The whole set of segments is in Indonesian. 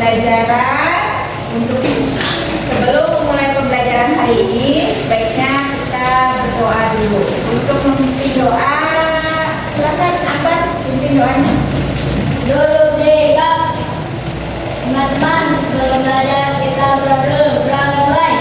pembelajaran. Untuk sebelum memulai pembelajaran hari ini, sebaiknya kita berdoa dulu. Untuk memimpin doa, silakan Akbar pimpin doanya. Dulu sikap teman-teman sebelum belajar kita berdoa dulu. Mulai.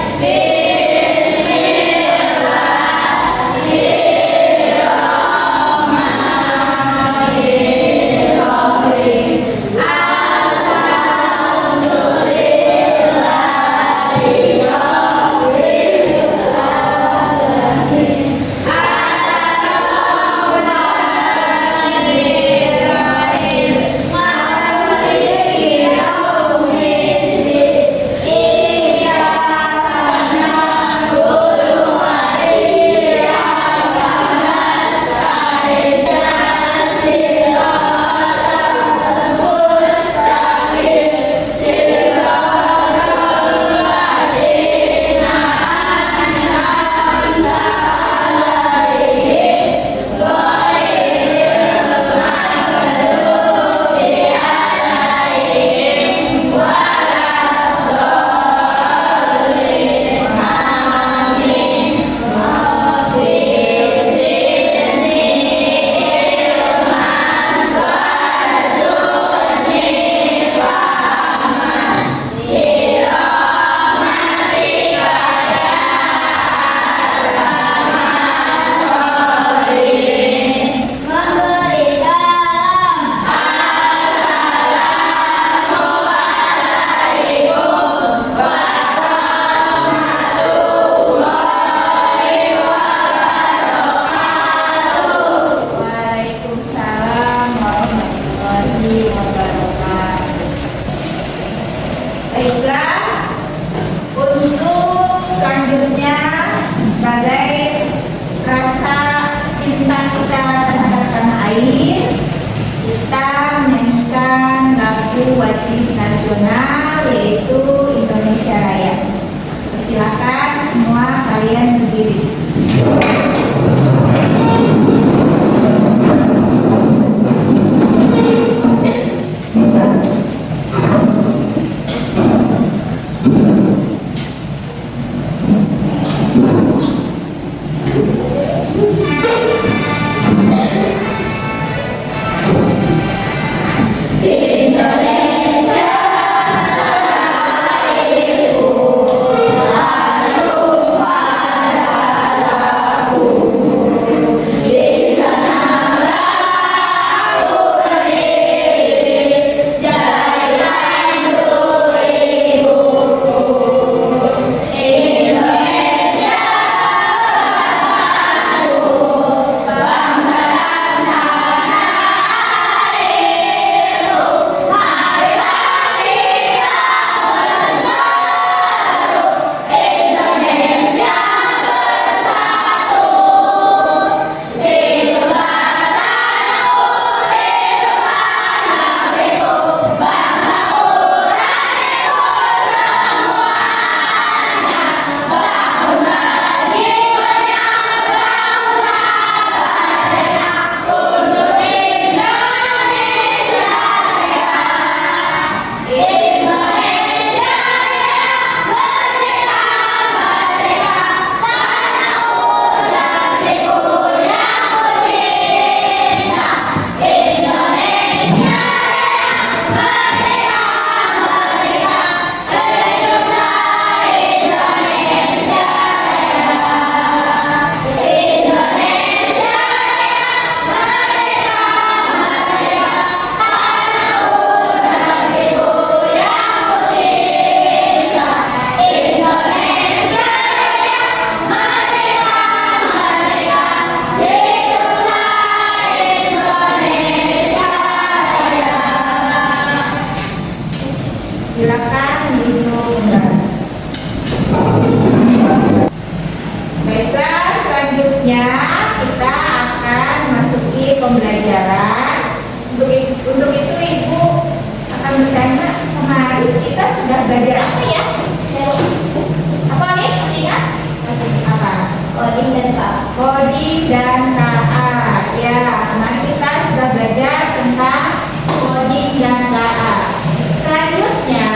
Waalaikumsalam warahmatullahi wabarakatuh. Baiklah, untuk selanjutnya sebagai rasa cinta kita terhadap tanah air, kita menyanyikan lagu wajib nasional yaitu Indonesia Raya. Silakan semua kalian berdiri. Silakan minum. Baiklah, selanjutnya kita akan masuki pembelajaran. Untuk itu Ibu akan bertanya, kemarin kita sudah belajar apa ya? Apa nih? Masih ingat? Apa? Coding dan KA. Coding dan KA. Ya, kemarin kita sudah belajar tentang coding dan KA. Selanjutnya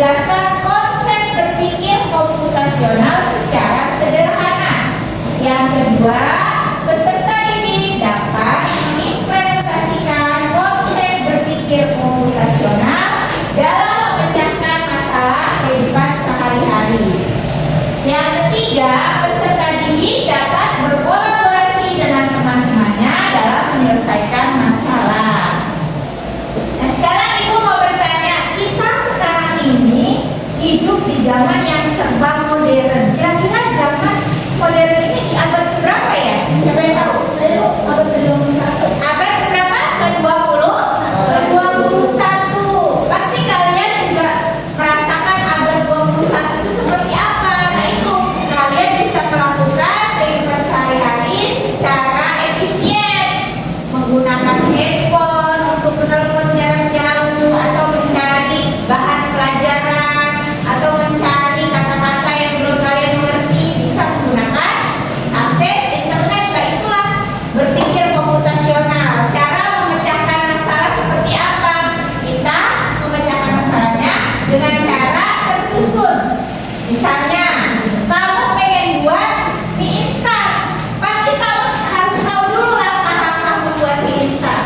menjelaskan konsep berpikir komputasional secara sederhana. Yang kedua, peserta didik dapat mengimplementasikan konsep berpikir komputasional dalam memecahkan masalah kehidupan sehari-hari. Yang ketiga, peserta didik dapat berkolaborasi dengan teman-temannya dalam menyelesaikan masalah. Nah, sekarang Ibu mau bertanya, kita sekarang ini hidup di zaman yang serba modern. Kira-kira zaman modern ini di abad berapa ya? Siapa yang tahu? Ayo, abad ke-21. Abad berapa? Ke-20? Ke-21. Pasti kalian juga merasakan abad 21 itu seperti apa. Nah itu, kalian bisa melakukan kehidupan sehari-hari secara efisien, menggunakan handphone untuk menelpon jarak jauh, atau mencari bahan pelajaran, atau mencari kata-kata yang belum kalian mengerti, bisa menggunakan akses internet. Nah itulah berpikir komputasional. Cara memecahkan masalah seperti apa? Kita memecahkan masalahnya dengan cara tersusun. Misalnya, kamu pengen buat mie instan, pasti kamu harus tahu dulu langkah-langkah membuat mie instan.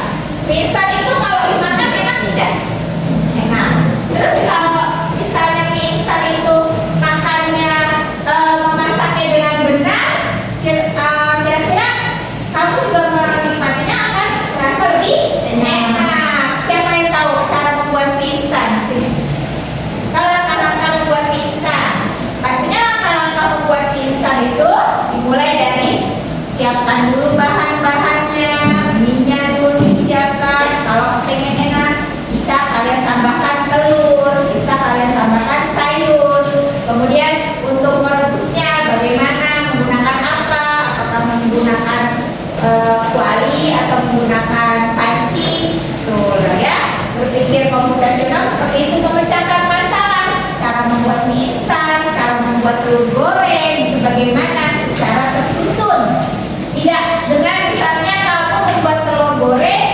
Mie instan itu kalau dimakan enak tidak? Enak. Terus kalau misalnya mie instan itu makannya memasaknya dengan benar, kira-kira kamu juga menikmatinya akan merasa lebih enak. Siapa yang tahu cara membuat mie instan? Sini. Kalau langkah-langkah membuat mie instan, pastinya langkah-langkah membuat mie instan itu dimulai dari siapkan dulu bahan-bahannya, minyak dulu disiapkan. Kalau pengen enak, bisa kalian tambahkan telur, bisa kalian tambahkan sayur. Kemudian untuk merebusnya bagaimana, menggunakan apa? Apakah menggunakan kuali atau menggunakan panci? Tuh ya, berpikir komputasional seperti itu, memecahkan masalah. Cara membuat mie instan, cara membuat telur goreng, itu bagaimana secara tersusun. Tidak dengan misalnya kamu membuat telur goreng,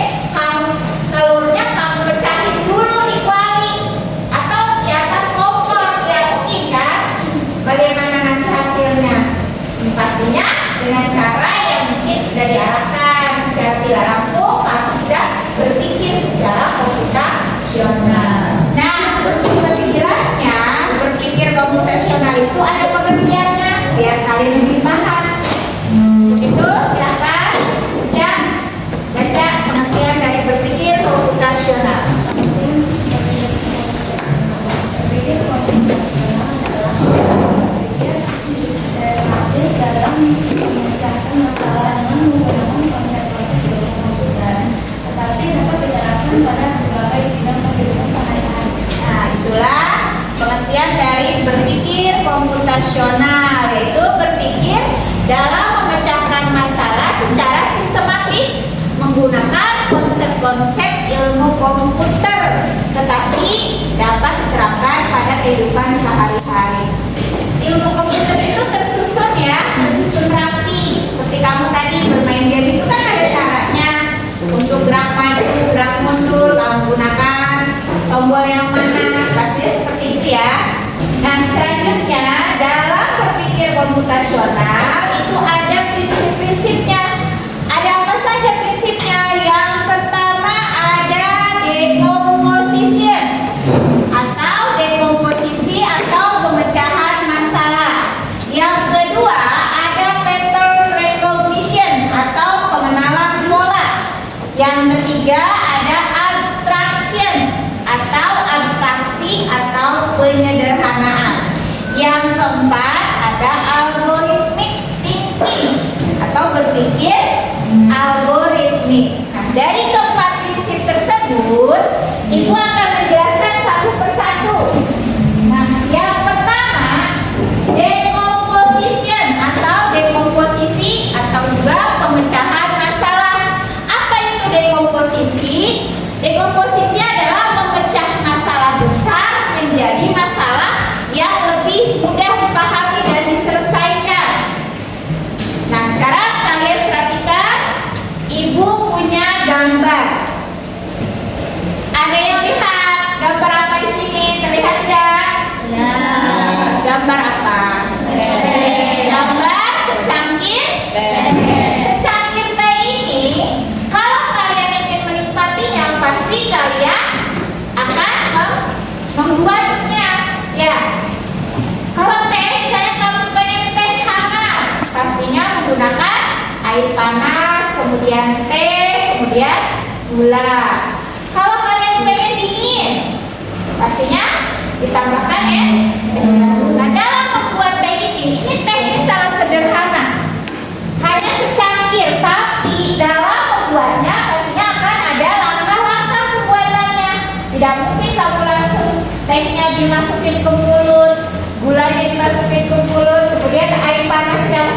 telurnya kamu pecahin dulu di kuali atau di atas kompor, tidak mungkin kan? Bagaimana nanti hasilnya? Pastinya dengan cara yang mungkin sudah diarahkan secara tidak langsung, kamu sudah berpikir secara komputasional. Nah, untuk lebih jelasnya, berpikir komputasional itu ada pengertiannya biar kalian lebih paham. Untuk itu silakan baca pengertian dari berpikir komputasional. Berpikir komputasional adalah berpikir sistematis dalam memecahkan masalah dengan menggunakan konsep-konsep ilmu komputer, tetapi dapat diterapkan pada berbagai bidang kehidupan sehari-hari. Nah, itulah pengertian dari berpikir komputasional, yaitu berpikir dalam memecahkan masalah secara sistematis menggunakan konsep-konsep ilmu komputer, tetapi dapat diterapkan pada kehidupan sehari-hari. Ilmu komputer itu tersusun ya, tersusun rapi. Seperti kamu tadi bermain game itu kan ada caranya untuk gerak maju, gerak mundur, kamu gunakan tombol yang mana, pastinya seperti itu ya. Nah, selanjutnya dalam berpikir komputasional itu ada prinsip-prinsipnya. Ada apa saja prinsipnya? Yang pertama ada decomposition atau dekomposisi atau pemecahan masalah. Yang kedua ada pattern recognition atau pengenalan pola. Yang ketiga ada abstraction atau abstraksi atau penyederhanaan. Yang keempat ada algorithmic thinking atau berpikir algoritmik. Nah, dari keempat prinsip tersebut, Ibu akan menjelaskan satu persatu. Nah, yang pertama decomposition atau dekomposisi atau juga pemecahan masalah. Apa itu dekomposisi? Dekomposisi adalah memecah masalah besar menjadi masalah yang lebih mudah dipahami dan diselesaikan. Nah, sekarang kalian perhatikan, Ibu punya gambar air panas, kemudian teh, kemudian gula. Kalau kalian pengen dingin, pastinya ditambahkan es batu. Nah, dalam membuat teh ini teh ini sangat sederhana, hanya secangkir, tapi dalam membuatnya pastinya akan ada langkah-langkah pembuatannya. Tidak mungkin kamu langsung tehnya dimasukin ke mulut, gulanya dimasukin ke mulut, kemudian air panas kan?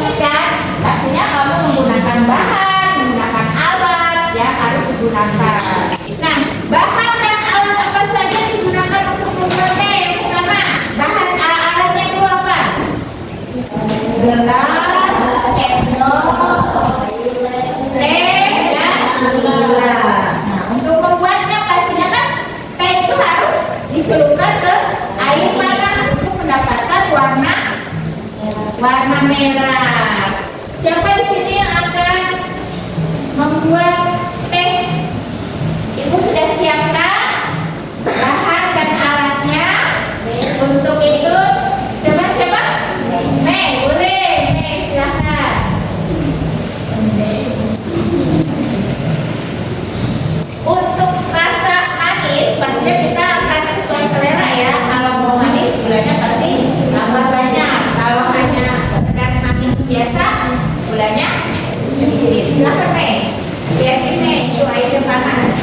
Pastinya kamu menggunakan bahan, menggunakan alat, ya harus digunakan. Nah, bahan dan alat apa saja digunakan untuk membuat teh? Yang pertama, bahan alatnya itu apa? Gelas, sendok, teh, dan gula. Nah, untuk membuatnya pastinya kan teh itu harus dicelupkan ke air panas untuk mendapatkan warna merah. Siapa di sini yang akan membuat teh? Ibu sudah siapkan bahan dan alatnya. Untuk itu, coba siapa? Mei, boleh. Mei, silakan. Untuk rasa manis, pastinya kita akan sesuai selera ya. Kalau mau manis, gulanya pasti tambah banyak. Kalau hanya sekedar manis biasa, gulanya sedikit. Silakan Mei. Hati-hati Mei, itu airnya panas.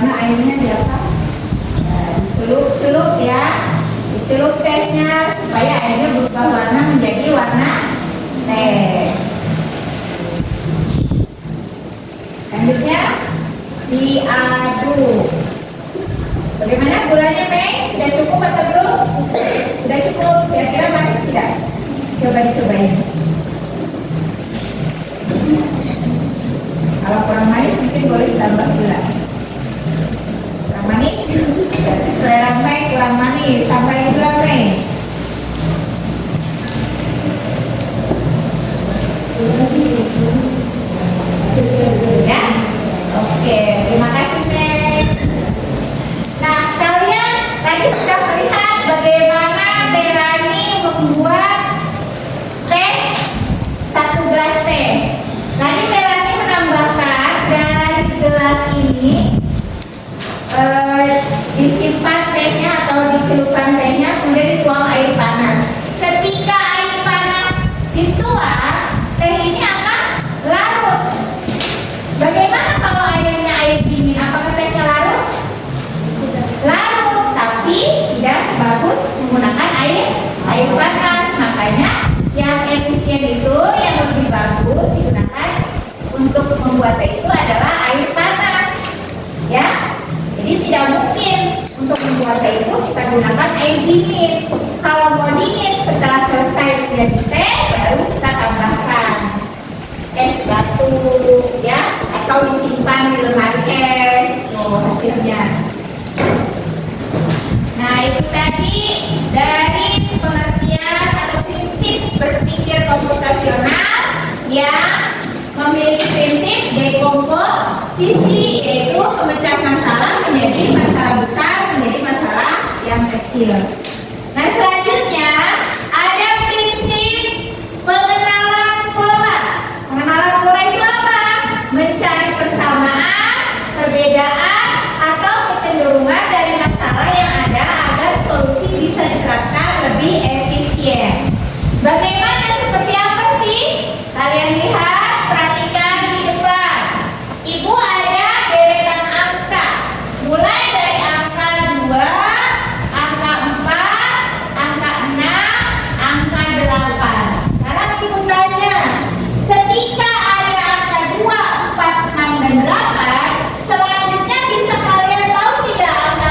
Airnya diapa? Dicelup ya, dicelup tehnya supaya airnya berubah warna menjadi warna teh. Selanjutnya diaduk. Bagaimana gulanya Mei? Sudah cukup atau belum? Sudah cukup. Kira-kira manis tidak? Coba dicobain. Kalau kurang manis mungkin boleh ditambah gula. Manis, jadi selera Mei kurang manis, tambahin gula Mei. Ya, oke, terima kasih Mei. Nah, kalian tadi sudah melihat bagaimana Berani membuat teh, 1 gelas teh. Tadi Berani menambahkan dari gelas ini disimpan tehnya atau dicelupkan tehnya, kemudian dituang air panas. Ketika air panas dituang, teh ini akan larut. Bagaimana kalau airnya air dingin? Apakah tehnya larut? Larut, tapi tidak sebagus menggunakan air panas. Makanya yang efisien itu, yang lebih bagus digunakan untuk membuat teh itu adalah air panas, ya. Jadi tidak mungkin untuk membuat teh itu kita gunakan air dingin. Kalau mau dingin, setelah selesai menjadi teh, baru kita tambahkan es batu, ya, atau disimpan di lemari es. Hasilnya. Nah, itu tadi dari pengertian atau prinsip berpikir komputasional yang memiliki prinsip dekomposisi, yaitu memecah masalah menjadi masalah besar, menjadi masalah yang kecil. Nah, selanjutnya ada prinsip pengenalan pola. Pengenalan pola itu apa? Mencari persamaan, perbedaan, atau kecenderungan dari masalah yang ada agar solusi bisa diterapkan lebih efisien. Bagaimana, seperti apa sih? Kalian lihat, perhatikan di depan. Ibu ada deretan angka, mulai dari angka 2, angka 4, angka 6, angka 8. Sekarang ibu tanya, ketika ada angka 2, 4, 6, dan 8, selanjutnya bisa kalian tahu tidak angka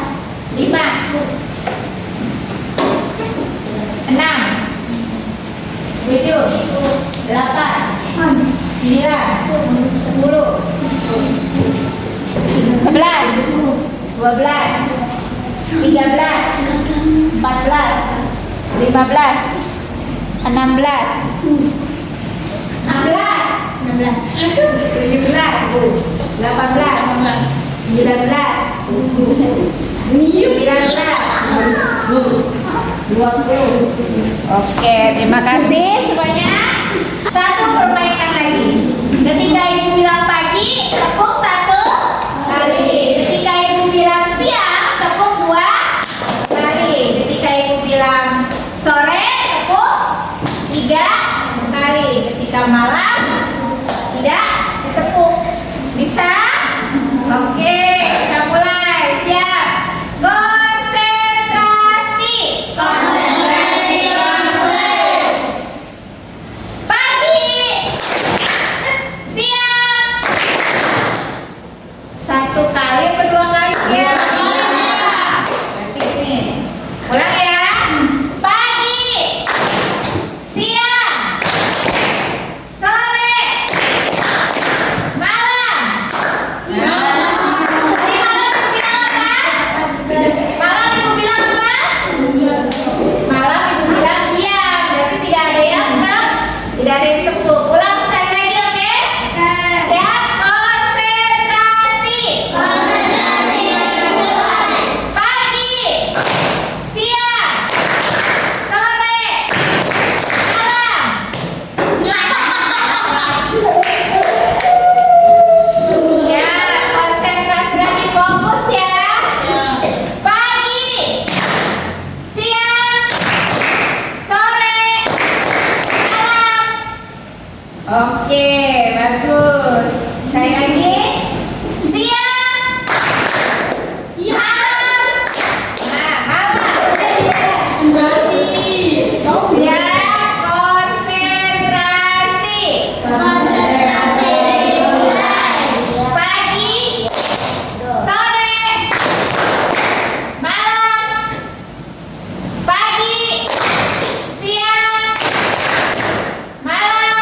5, 6, 7, 8, 9, 10, 11, 12, 13, 14, 15, 16, 17, 18, 19, 20. Oke, terima kasih semuanya. Satu permainan lagi. Ketika ibu bilang pagi, tepuk 1 kali. Ketika ibu bilang siang, tepuk 2 kali. Ketika ibu bilang sore, tepuk 3 kali. Ketika malam, tidak ditepuk. Bisa? Oke, kita mulai. Siap. Konsentrasi. Pagi, siang. 1 kali atau 2 kali siang? Berarti ini. Ulang ya. Pagi, siang, sore, malam. Tadi malam ibu bilang apa? Malam ibu bilang apa? Malam ibu bilang siang. Berarti tidak ada yang tidak ada yang tepuk. Ulang sekali lagi, oke? Siap, konsentrasi. Pagi, siang, sore, malam. Ya, konsentrasi lagi, fokus ya. Pagi, siang, sore, malam. Oke, bagus. Sekali lagi. Siang, malam. Nah, malam. Siap, konsentrasi. Pagi, sore, malam. Pagi, siang, malam.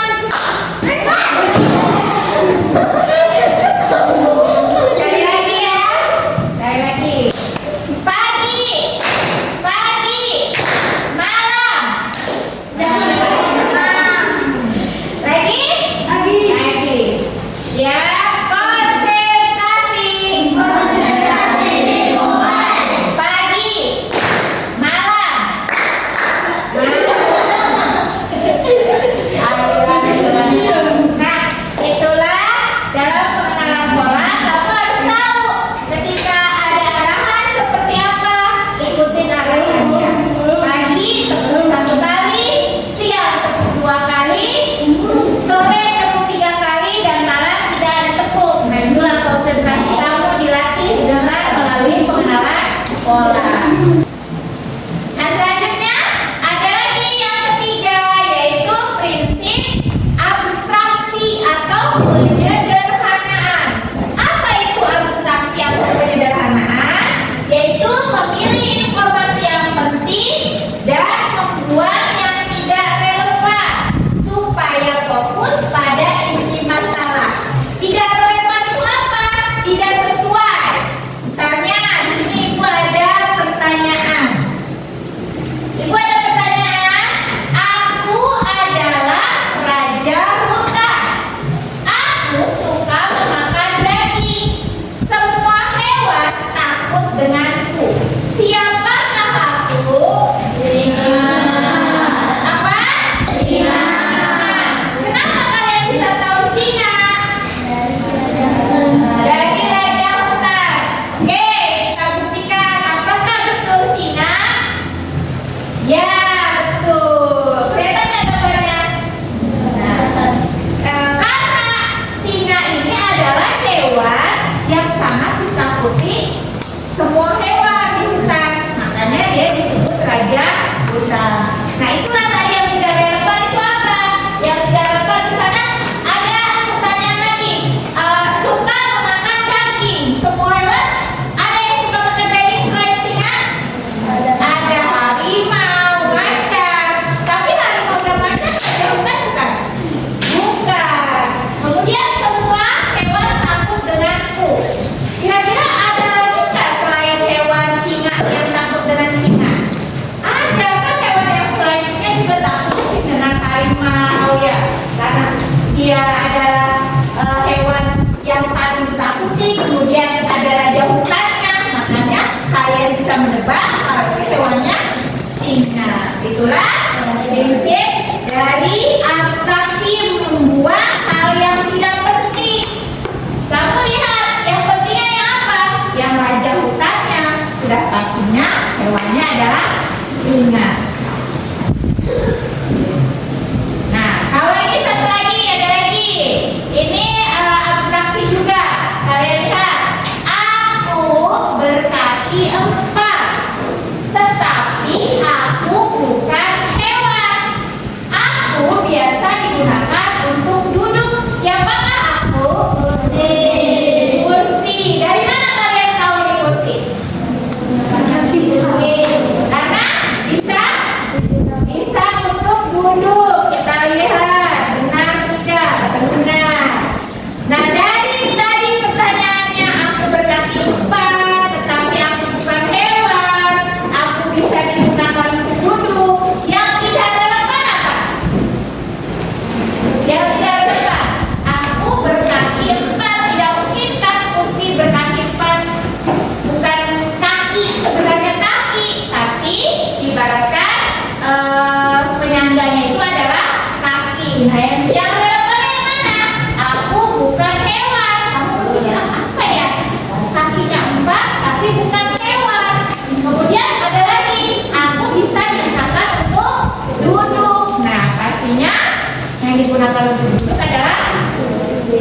kalau duduk adalah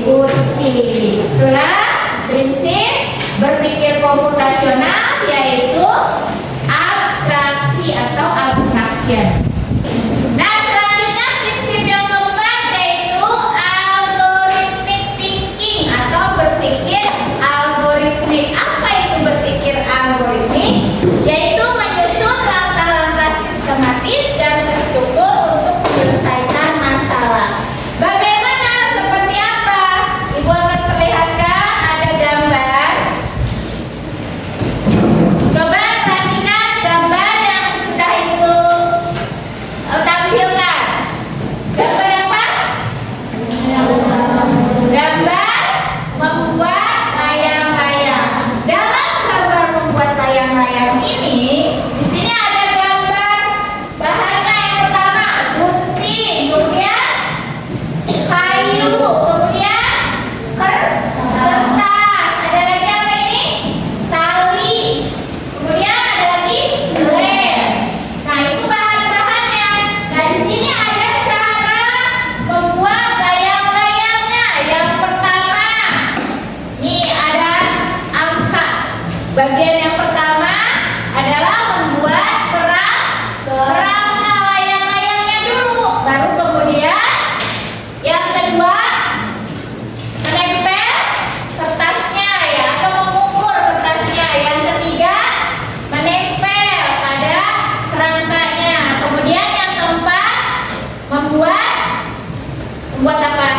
kursi. Itulah prinsip berpikir komputasional, yaitu abstraksi atau abstraction. Nah, selanjutnya prinsip yang keempat yaitu algorithmic thinking atau berpikir algoritmik. Apa itu berpikir algoritmik? Yaitu menyusun langkah-langkah sistematis dan terstruktur untuk menyelesaikan masalah. Bagaimana? Seperti apa? Ibu akan perlihatkan ada gambar. Coba perhatikan gambar yang sudah Ibu tampilkan. Gambar apa? Gambar membuat layang-layang. Dalam gambar membuat layang-layang ini, di sini ada gambar bahannya. Yang pertama gunting, kemudian kayu, kemudian kertas. Ada lagi apa ini? Tali. Kemudian ada lagi lem. Nah, itu bahan-bahannya. Nah, di sini ada cara membuat layang-layangnya. Yang pertama, nih ada angka. Bagian yang pertama adalah membuat kerangka layang-layangnya dulu. Baru kemudian yang kedua menempel kertasnya ya, atau mengukur kertasnya. Yang ketiga menempel pada kerangkanya. Kemudian yang keempat membuat apa?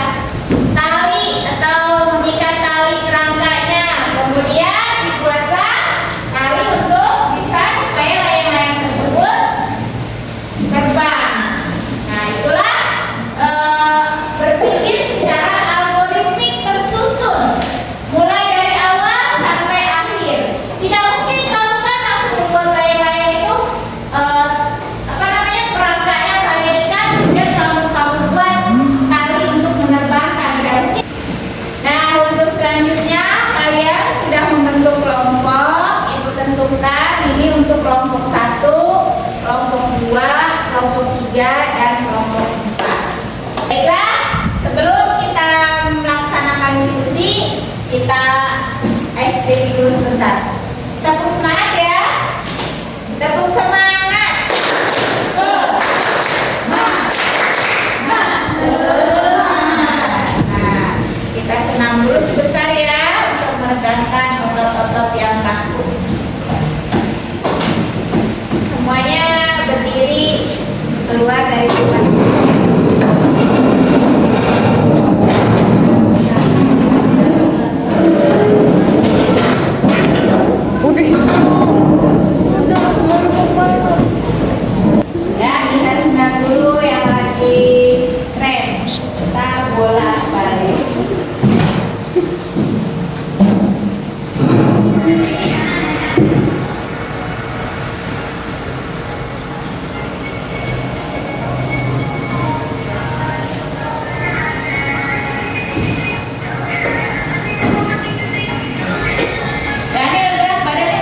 Tali atau mengikat tali kerangkanya. Kemudian dibuatlah tali untuk bisa supaya layang-layang tersebut terbang. Nah, itulah berpikir secara algoritmik tersusun mulai dari awal sampai akhir. Tidak mungkin kamu kan langsung membuat layang-layang itu kerangkanya tali ikat, kemudian kamu buat tali untuk menerbangkan. Tidak mungkin. Nah, untuk selanjutnya kalian sudah membentuk kelompok. Ibu tentukan ini untuk kelompok 1, kelompok 2, kelompok 3, dan kelompok 4. Baiklah, sebelum kita melaksanakan diskusi, kita SDG dulu sebentar. Tepuk semangat ya. Tepuk semangat. Nah, kita senam dulu sebentar ya untuk meregangkan otot-otot yang kaku. Semuanya berdiri, keluar dari tempat. Ya, kita senam dulu yang lagi keren. Kita bola balik. Daniel, gerak badannya.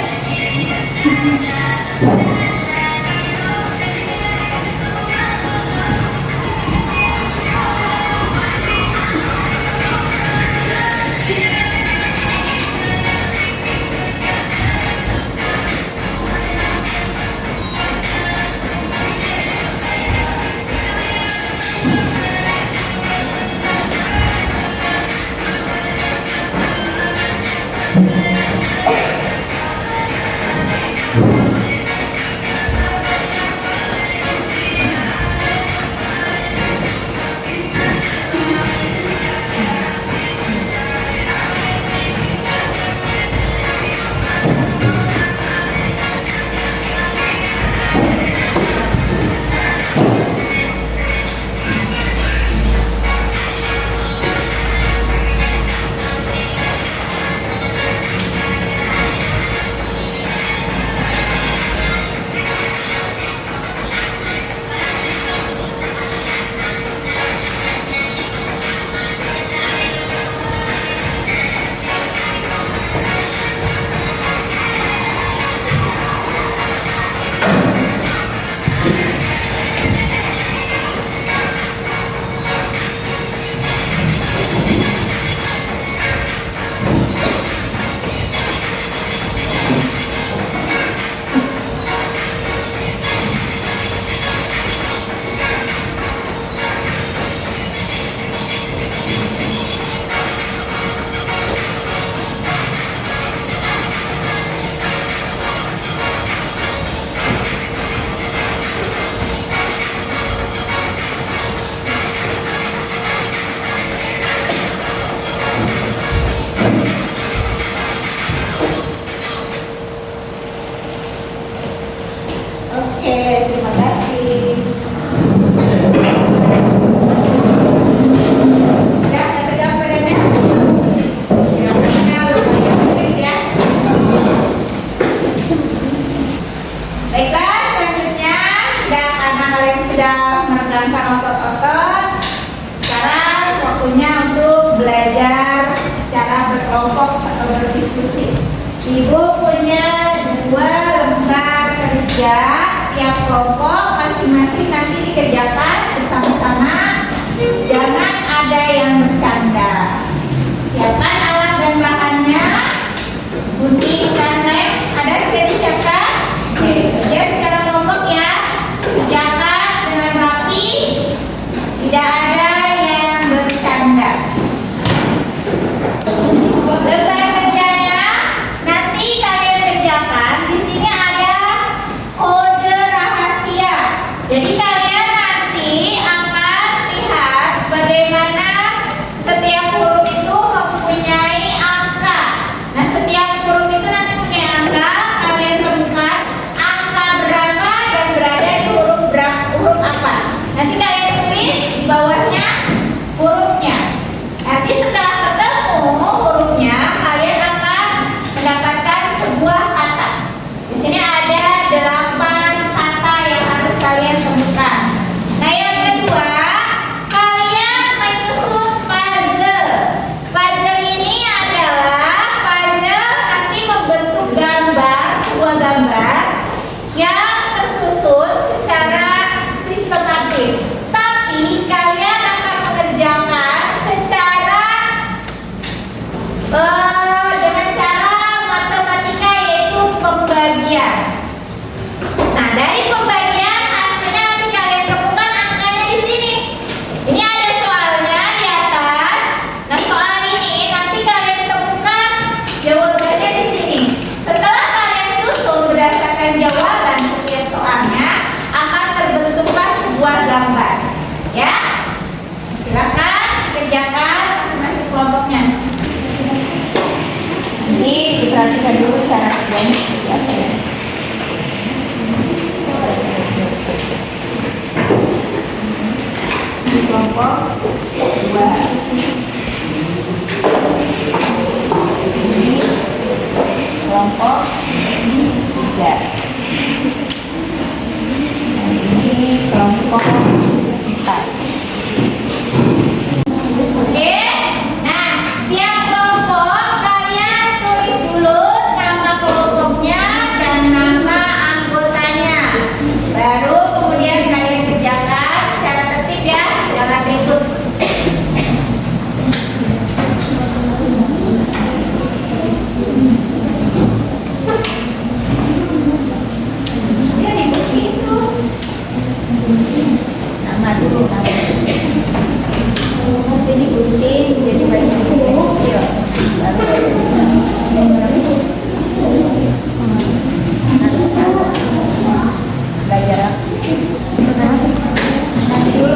waktunya untuk belajar secara berkelompok atau berdiskusi. Ibu punya 2 lembar kerja, tiap kelompok masing-masing nanti dikerjakan bersama-sama. Jangan ada yang bercanda. Siapkan alat dan bahannya. Gunting dan lem ada sudah disiapkan? Oke, kerja secara kelompok ya. Kerjakan dengan rapi. Tidak ada yang bercanda. Lembar kerjanya nanti kalian kerjakan. Di sini ada kode rahasia. Jadi kalian nanti akan lihat bagaimana setiap huruf itu mempunyai angka. Nah, setiap huruf itu nanti punya angka. Kalian temukan angka berapa dan berada di huruf apa. Nanti kalian tulis di bawahnya hurufnya. Nanti setelah ketemu hurufnya, kalian akan mendapatkan sebuah kata. Di sini ada 8 kata yang harus kalian temukan. Nah, yang kedua, kalian menyusun puzzle. Puzzle ini adalah puzzle nanti membentuk gambar, sebuah gambar yang tersusun secara sistematis. Tapi kalian akan mengerjakan secara dengan cara matematika, yaitu pembagian. Nah, dari pembagian hasilnya nanti kalian temukan angkanya di sini. Ini ada soalnya di atas. Nah, soal ini nanti kalian temukan jawabannya di sini. Setelah kalian susun berdasarkan jawaban setiap soalnya, akan terbentuklah sebuah gambar. Ya, silakan kerjakan masing-masing kelompoknya. Ini diperhatikan dulu cara kerjanya seperti apa ya. Di kelompok 2. Ini kelompok 3. Ini kelompok 4. Oke. Nah, tiap kelompok kalian tulis dulu nama kelompoknya dan nama anggotanya. Baru kemudian kalian kerjakan secara tertib ya, jangan ribut. Ya ribut gitu. Nama dulu, nama. Nanti digunting jadi bagian kecil. Belajar nanti dulu.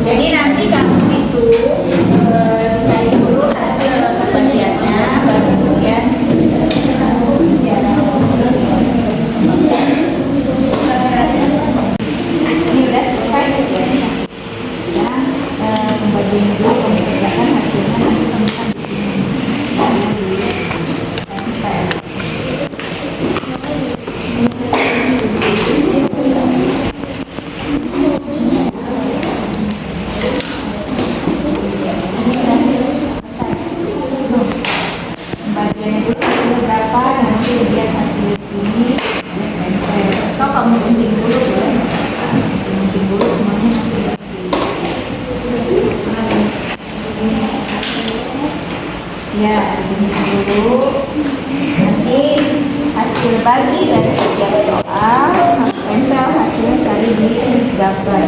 Jadi nanti kamu itu dicari dulu hasil pembagiannya, baru kemudian ini udah selesai ya. Pembagian dulu mengerjakan hasilnya nanti temukan di sini. Pembagiannya dulu hasilnya berapa, nanti lihat hasil di sini. Atau kamu gunting dulu boleh. Gunting dulu semuanya nanti. Ya, gunting dulu. Nanti hasil bagi dari setiap soal, tempel hasilnya cari di gambar.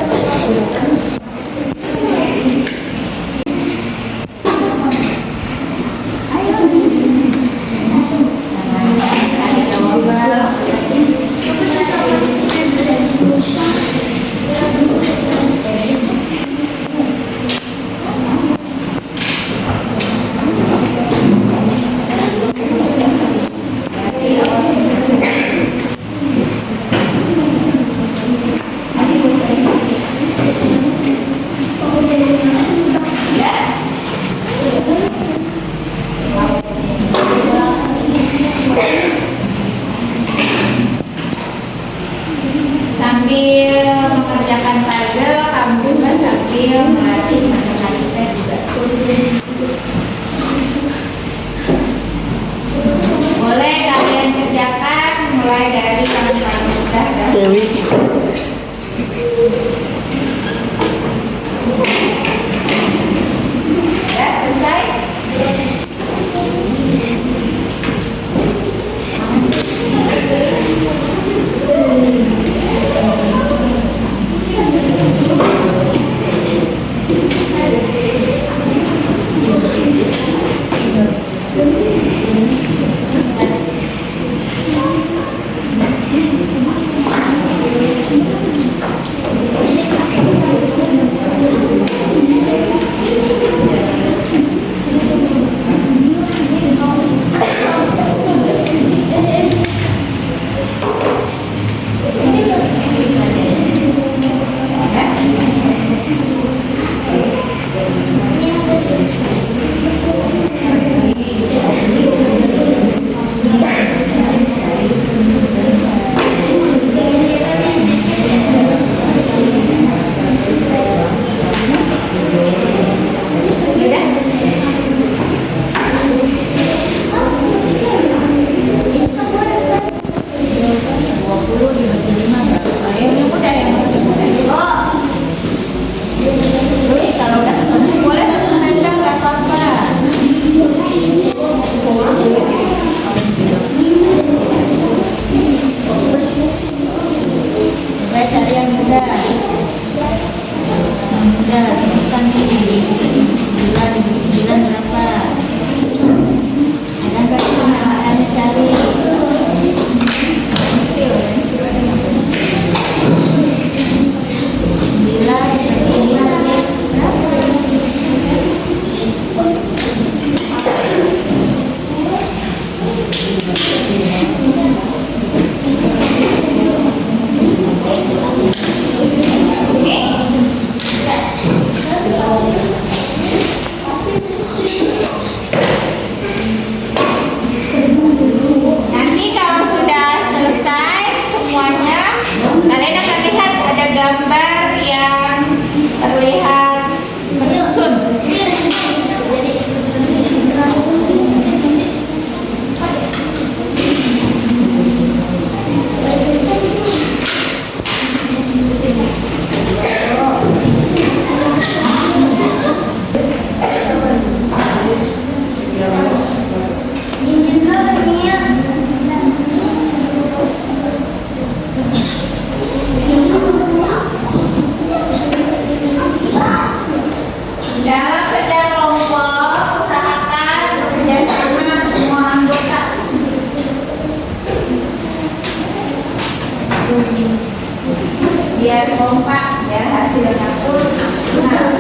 kompak ya, hasilnya pun maksimal.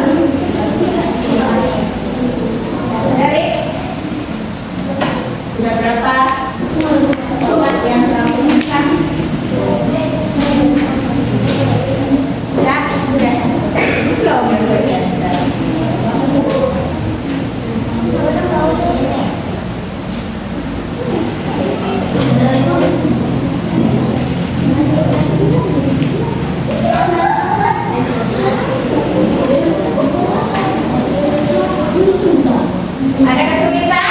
Dari sudah berapa obat yang kamu minta? Ya, udah belum ya. Ada kesulitan?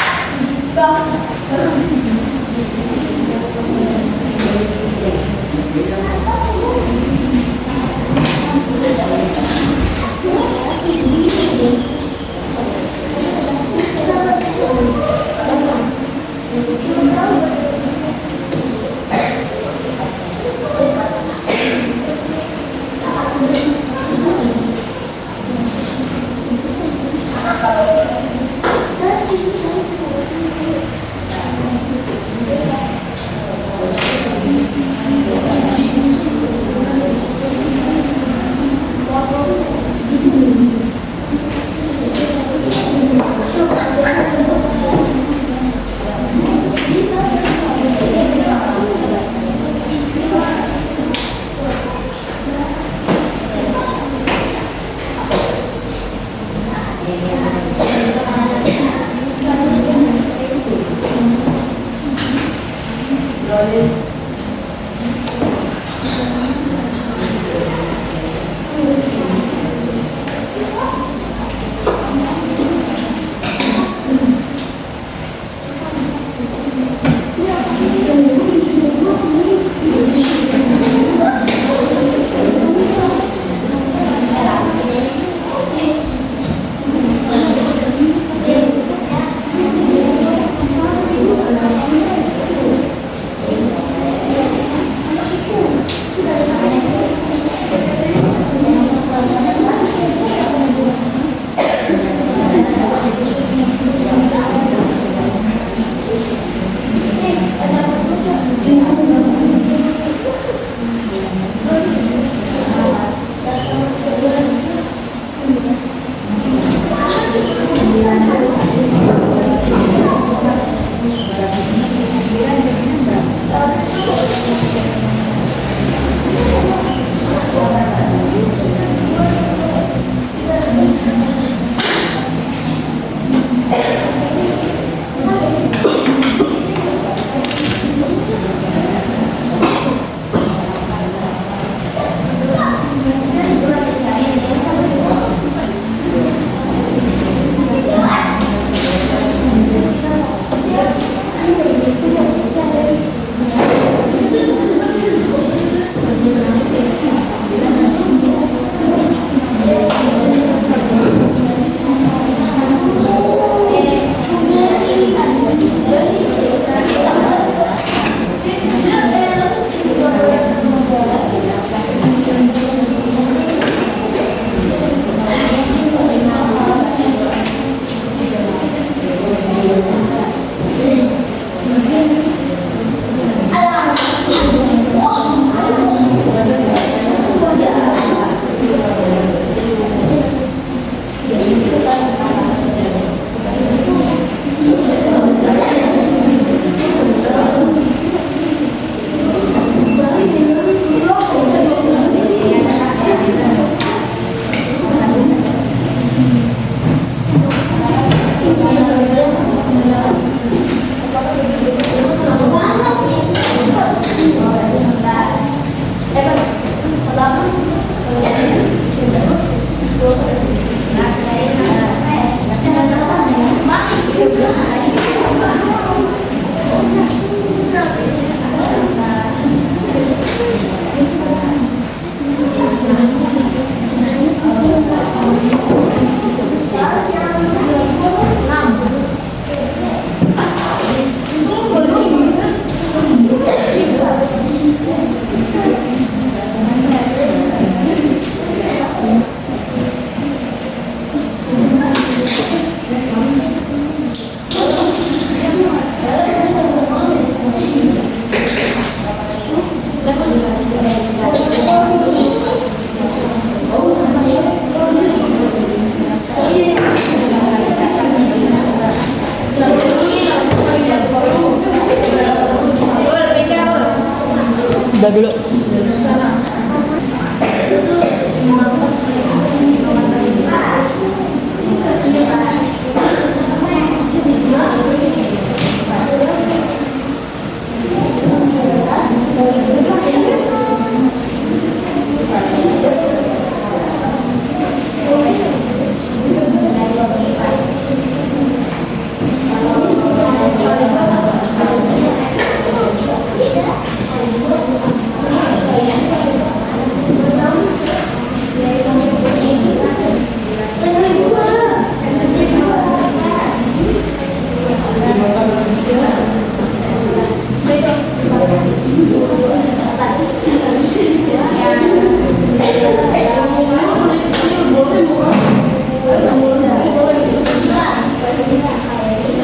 Udah dulu.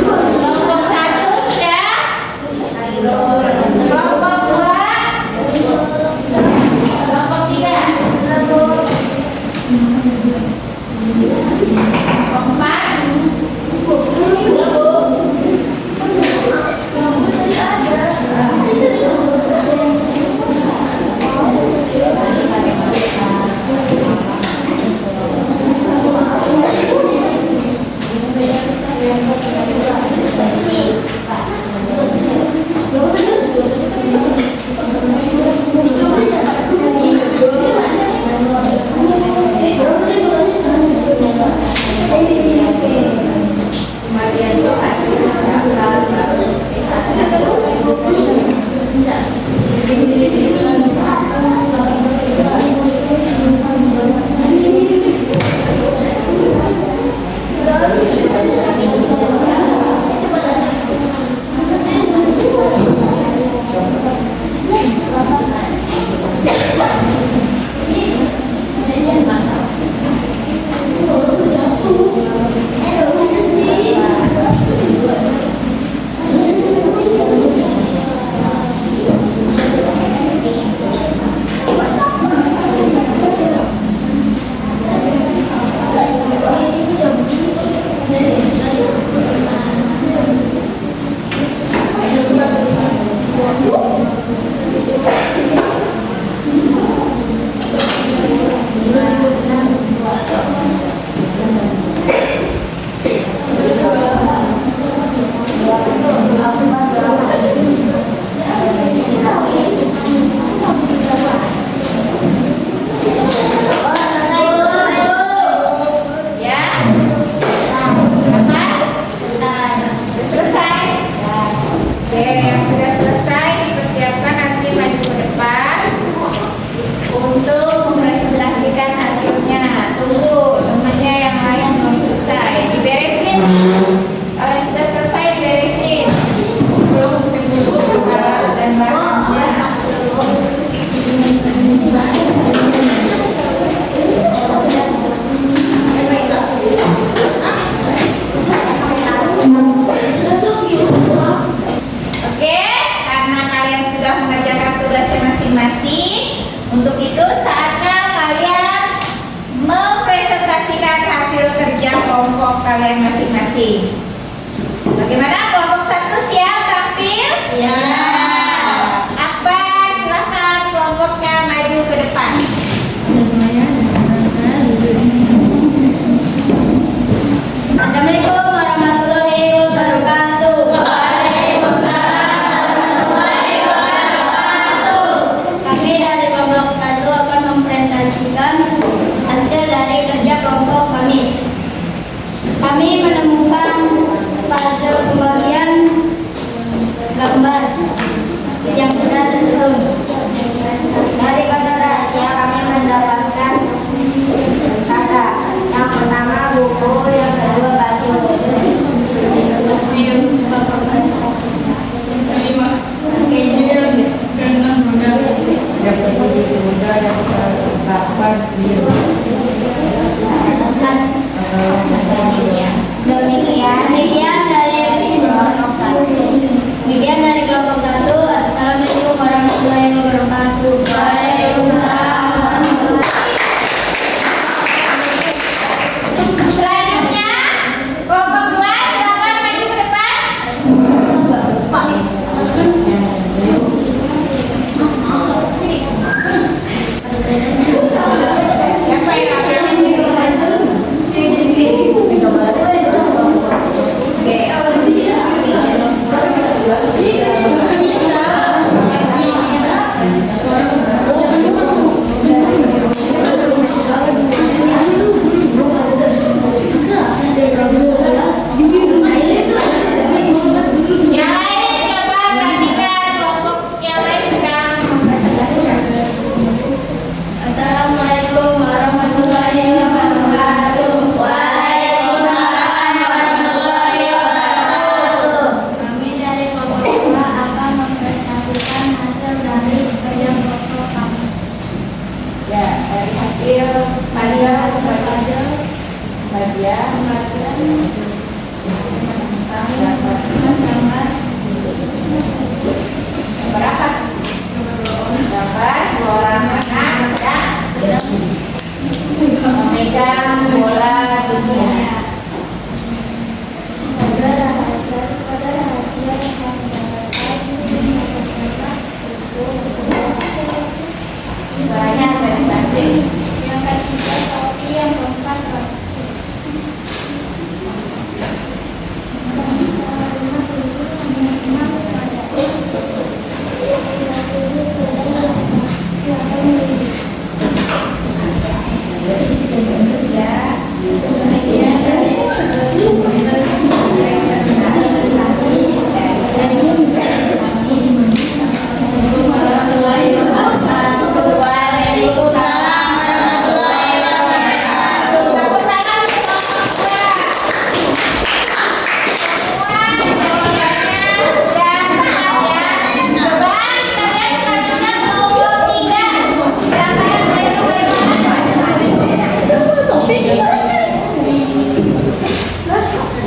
Kelompok 1 sudah? Kelompok 2? Kelompok 3? Kelompok 1. Assalamualaikum warahmatullahi wabarakatuh.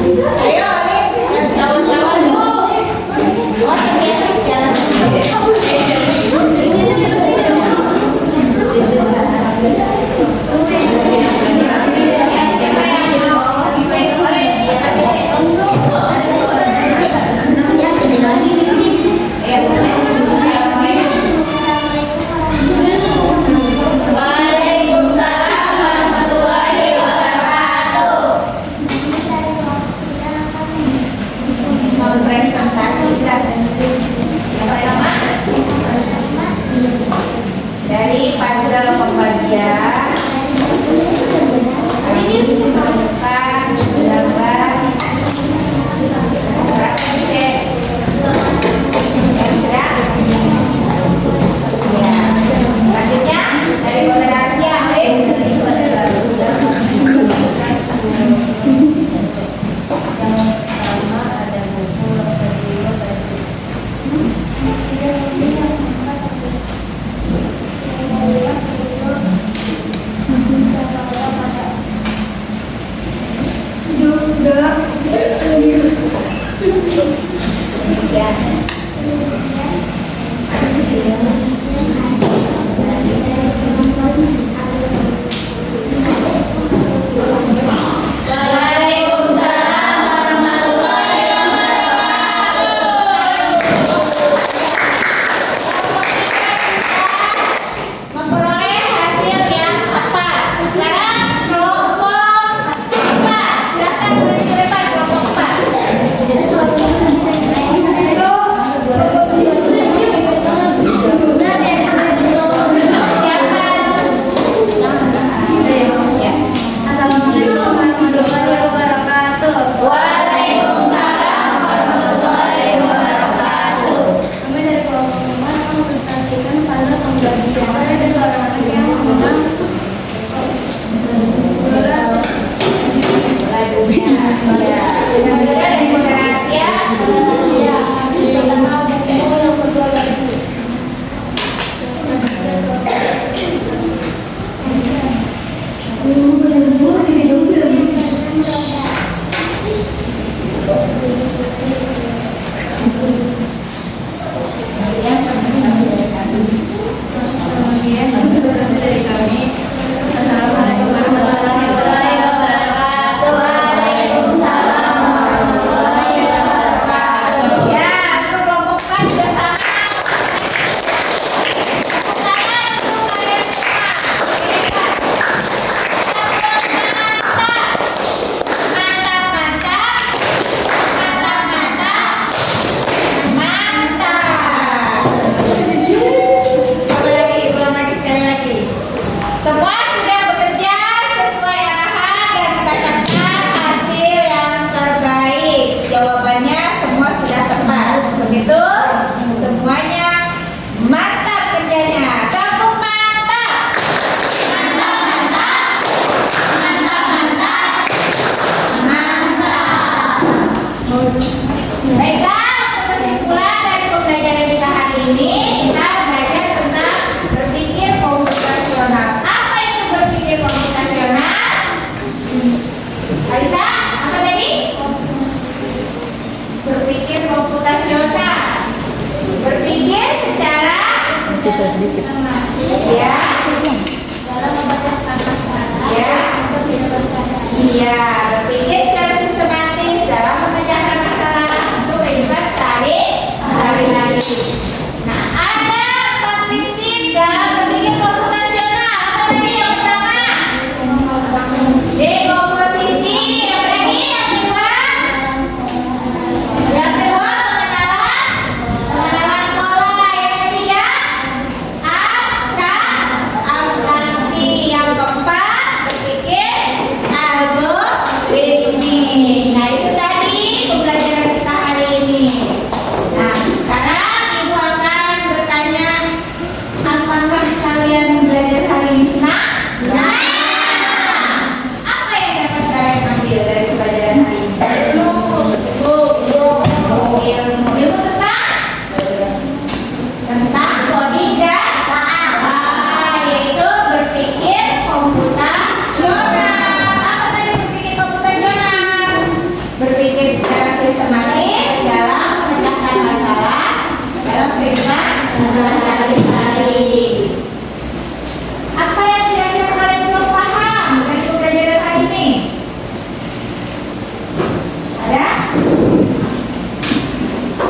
Ayo, nih, kawan-kawan dulu. Awas hati-hati jalan. Siapa yang mau dimain oleh Waalaikumsalam warahmatullahi wabarakatuh. Mempresentasikan yang pertama dari puzzle pembagian. Kami menemukan gambar berapa titik yang sedang. Ya, selanjutnya dari moderasi Amrin. Ya. Waalaikumsalam warahmatullahi memperoleh hasil yang tepat. Sekarang kelompok 4, silakan beri ke depan kelompok 4. Waalaikumsalam warahmatullahi wabarakatuh. Kami dari kelompok 5 mempresentasikan pada pembagian. Ada seorang anak yang menang Dari moderasi ya. pertama buku, yang kedua lagu. Kemudian dari kami. Assalamualaikum warahmatullahi wabarakatuh. Waalaikumsalam warahmatullahi wabarakatuh. Ya, untuk kelompok 4 juga sama. Sekarang untuk kalian semua. Mantap, mantap. Mantap, mantap. Mantap. Coba lagi, ulang lagi sekali lagi. Semua sudah bekerja sesuai arahan dan mendapatkan hasil yang terbaik. Jawabannya semua sudah tepat. Begitu? Semuanya mantap kerjanya. Kamu mantap. Mantap, mantap. Mantap, mantap. Mantap. Baiklah, untuk kesimpulan dari pembelajaran kita hari ini, kita belajar tentang berpikir komputasional. Apa itu berpikir komputasional? Alisa, apa tadi? Berpikir komputasional. Berpikir secara Sisa sedikit. ya, Dalam membaca kata-kata. ya, iya, berpikir secara sistematis dalam memecahkan masalah untuk kehidupan sehari-hari. Nah, ada 4 prinsip dalam berpikir komputasional. Apa tadi yang pertama? Dekomposisi. Yang lagi yang kedua? Yang kedua pengenalan pola. Yang ketiga abstraksi. Yang keempat berpikir algoritma.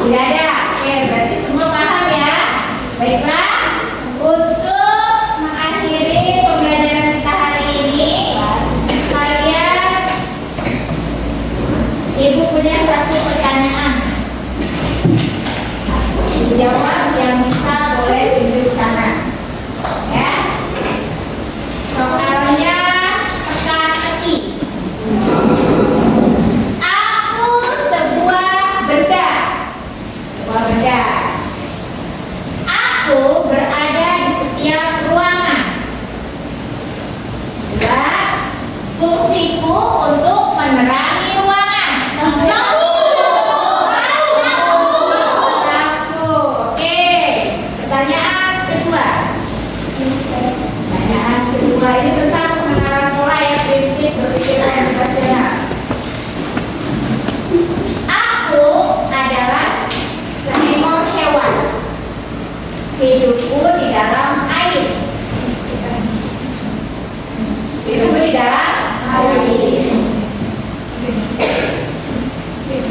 Tidak ada. Oke, berarti semua paham ya. Baiklah, untuk mengakhiri pembelajaran kita hari ini, kalian Ibu punya satu pertanyaan. Dijawab yang bisa boleh tunjuk tangan. Ya. Soalnya teka-teki. Aku sebuah benda. Sebuah benda. Aku berada di setiap ruangan. Dua, fungsiku untuk menerangi ruangan. Lampu. Oke. Pertanyaan kedua. Pertanyaan kedua ini tentang pengenalan pola ya, prinsip berpikir komputasional. Aku adalah seekor hewan. Hidupku di dalam air. Hidupku di dalam air.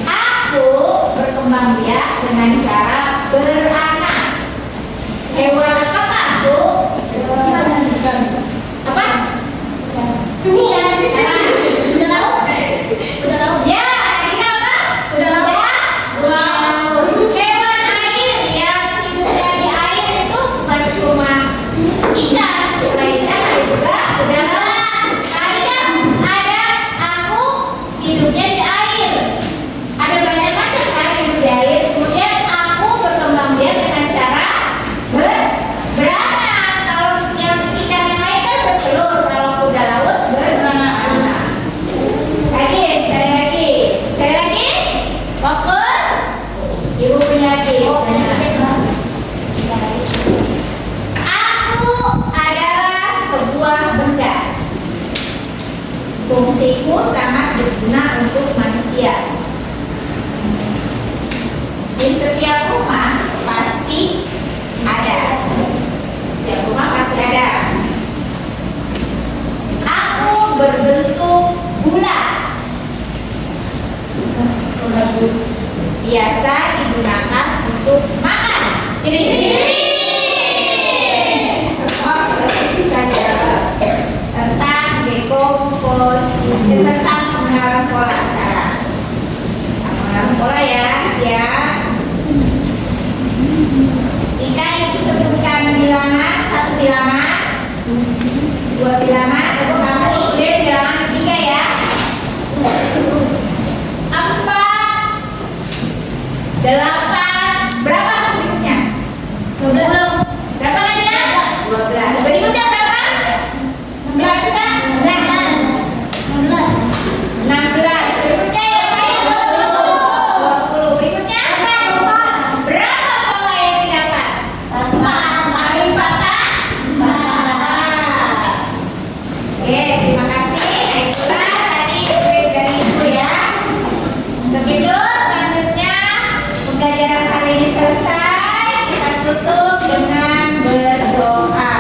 Aku berkembang biak dengan cara beranak. Hewan apakah aku? Apa? Kuda laut. Ya, ini apa? Kuda laut. Wow. Hewan air yang hidupnya di air itu bukan cuma ikan, selain ikan ada juga kuda laut. Tadi kan ada aku hidupnya di air. Ada banyak macam kan hidup di air. Kemudian aku berkembang biak dengan cara beranak. Kalau yang ikan yang lain kan bertelur. Kalau kuda laut beranak. Sekali lagi. Fokus. Ibu punya lagi. Aku adalah sebuah benda. Fungsiku sangat berguna untuk manusia. Di setiap rumah pasti ada. Setiap rumah pasti ada. Aku berbentuk bulat. Biasa digunakan untuk makan. Semua berarti saja tentang dekomposisi, tentang pengenalan pola sekarang. Pengenalan pola ya, siap. Jika itu sebutkan bilangan, satu bilangan, dua bilangan, atau kamu kemudian bilangan ketiga ya. 4, 8, berapa berikutnya? 12. Berapa Nadia? 12. Berikutnya berapa? 19. 16. Berikutnya yang lain 20. Berikutnya berapa pola yang didapat? 4 kali patah 4. Oke, terima kasih. Nah, itulah tadi kuis dari Ibu ya. Untuk itu selanjutnya pembelajaran hari ini selesai. Kita tutup dengan berdoa.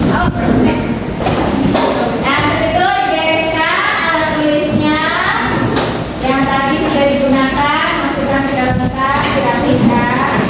Oh, perfect. Nah, untuk itu dibereskan alat tulisnya yang tadi sudah digunakan, masukkan ke dalam tas, dirapikan.